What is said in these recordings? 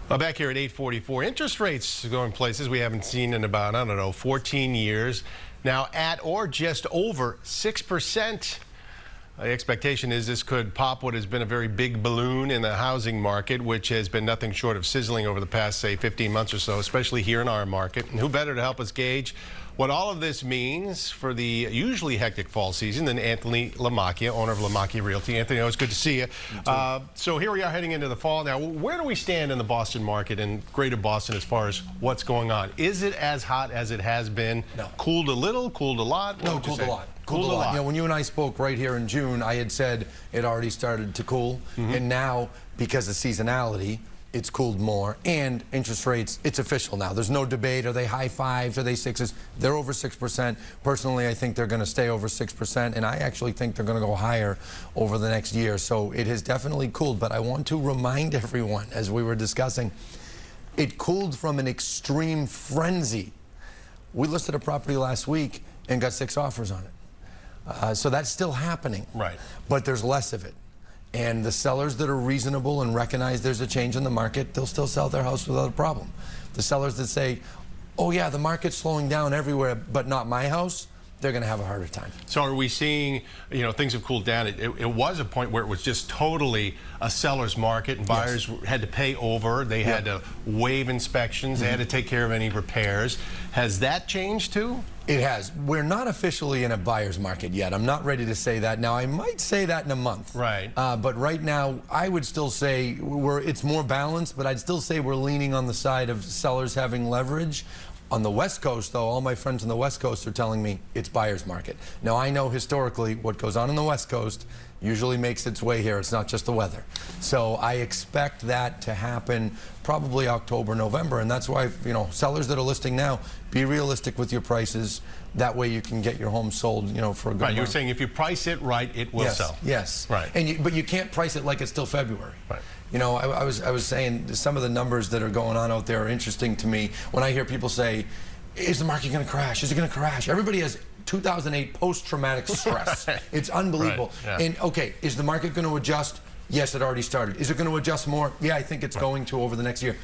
Well, back here at 844, interest rates going places we haven't seen in about, 14 years. Now at or just over 6%. The expectation is this could pop what has been a very big balloon in the housing market, which has been nothing short of sizzling over the past, say, 15 months or so, especially here in our market. And who better to help us gauge what all of this means for the usually hectic fall season than Anthony Lamacchia, owner of Lamacchia Realty. Anthony, always good to see you. So here we are heading into the fall. Now, where do we stand in the Boston market and greater Boston as far as what's going on? Is it as hot as it has been? No. Cooled a little, cooled a lot? No, cooled a lot. Cooled a lot. You know, when you and I spoke right here in June, I had said it already started to cool. And now, because of seasonality, it's cooled more, and interest rates, it's official now. There's no debate. Are they high fives? Are they sixes? They're over 6%. Personally, I think they're going to stay over 6%, and I actually think they're going to go higher over the next year. So it has definitely cooled, but I want to remind everyone, as we were discussing, it cooled from an extreme frenzy. We listed a property last week and got 6 offers on it. So that's still happening. Right. But there's less of it. And the sellers that are reasonable and recognize there's a change in the market, they'll still sell their house without a problem. The sellers that say, oh yeah, the market's slowing down everywhere, but not my house, they're going to have a harder time. So are we seeing, things have cooled down. It was a point where it was just totally a seller's market and buyers had to pay over. They had to waive inspections. They had to take care of any repairs. Has that changed too? It has. We're not officially in a buyer's market yet. I'm not ready to say that. Now, I might say that in a month. Right. But right now, I would still say it's more balanced, but I'd still say we're leaning on the side of sellers having leverage. On the West Coast, though, all my friends on the West Coast are telling me it's buyer's market. Now, I know historically what goes on in the West Coast usually makes its way here. It's not just the weather. So I expect that to happen probably October, November, and that's why, sellers that are listing now, be realistic with your prices. That way you can get your home sold, for a good Right, you were amount. saying if you price it right, it will sell. Yes. Right. But you can't price it like it's still February. Right. I was saying some of the numbers that are going on out there are interesting to me. When I hear people say, is the market going to crash? Is it going to crash? Everybody has 2008 post-traumatic stress. It's unbelievable. Right. Yeah. And okay, is the market going to adjust? Yes, it already started. Is it going to adjust more? Yeah, I think it's going to over the next year.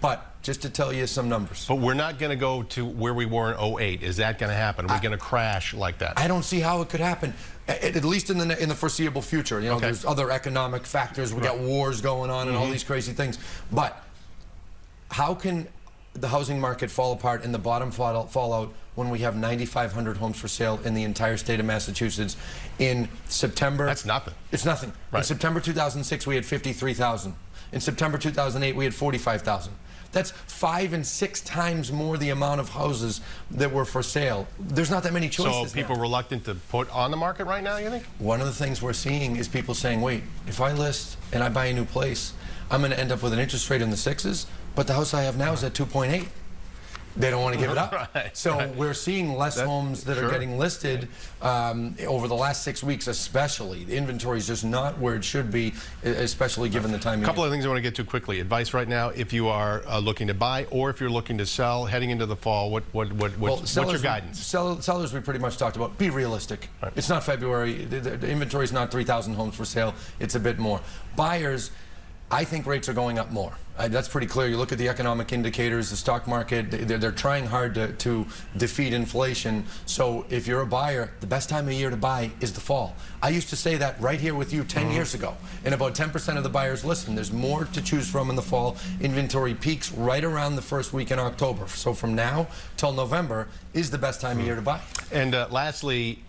But just to tell you some numbers. But we're not going to go to where we were in 08. Is that going to happen? Are we going to crash like that? I don't see how it could happen, at least in the foreseeable future. There's other economic factors. We got wars going on and all these crazy things. But how can the housing market fall apart and the bottom fall out when we have 9,500 homes for sale in the entire state of Massachusetts in September? That's nothing. It's nothing. Right. In September 2006, we had 53,000. In September 2008, we had 45,000. That's 5 and 6 times more the amount of houses that were for sale. There's not that many choices. So people reluctant to put on the market right now, you think? One of the things we're seeing is people saying, wait, if I list and I buy a new place, I'm going to end up with an interest rate in the 6s, but the house I have now is at 2.8. They don't want to give it up. So we're seeing less homes that are getting listed over the last 6 weeks, especially. The inventory is just not where it should be, especially given the time of year. A couple of things I want to get to quickly. Advice right now, if you are looking to buy or if you're looking to sell heading into the fall, what's your guidance? Sellers we pretty much talked about. Be realistic. Right. It's not February. The inventory is not 3,000 homes for sale. It's a bit more. Buyers, I think rates are going up more. That's pretty clear. You look at the economic indicators, the stock market, they're trying hard to defeat inflation. So if you're a buyer, the best time of year to buy is the fall. I used to say that right here with you 10 years ago. And about 10% of the buyers listen. There's more to choose from in the fall. Inventory peaks right around the first week in October. So from now till November is the best time of year to buy. And lastly,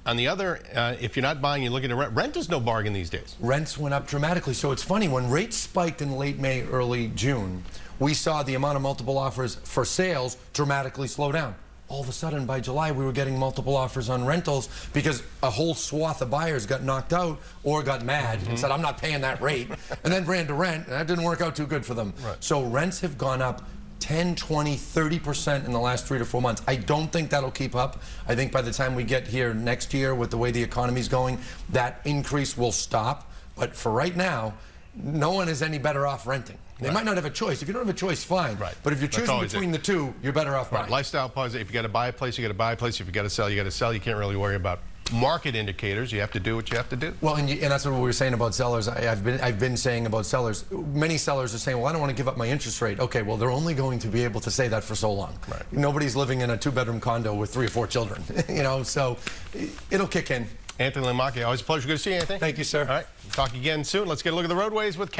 on the other, if you're not buying, you're looking to rent. Rent is no bargain these days. Rents went up dramatically. So it's funny, when rates spiked in late May, early June, we saw the amount of multiple offers for sales dramatically slow down. All of a sudden, by July, we were getting multiple offers on rentals because a whole swath of buyers got knocked out or got mad and said, I'm not paying that rate, and then ran to rent, and that didn't work out too good for them. Right. So rents have gone up 10, 20, 30% in the last 3 to 4 months. I don't think that'll keep up. I think by the time we get here next year with the way the economy's going, that increase will stop. But for right now, no one is any better off renting. They might not have a choice. If you don't have a choice, fine. Right. But if you're choosing between the two, you're better off buying. Lifestyle pause. If you got to buy a place, you got to buy a place. If you got to sell, you got to sell. You can't really worry about market indicators. You have to do what you have to do. Well, and that's what we were saying about sellers. I've been saying about sellers. Many sellers are saying, well, I don't want to give up my interest rate. Okay, well, they're only going to be able to say that for so long. Right. Nobody's living in a 2-bedroom condo with 3 or 4 children, you know, so it'll kick in. Anthony Lamacchia, always a pleasure. Good to see you, Anthony. Thank you, sir. All right, talk again soon. Let's get a look at the roadways with Kat.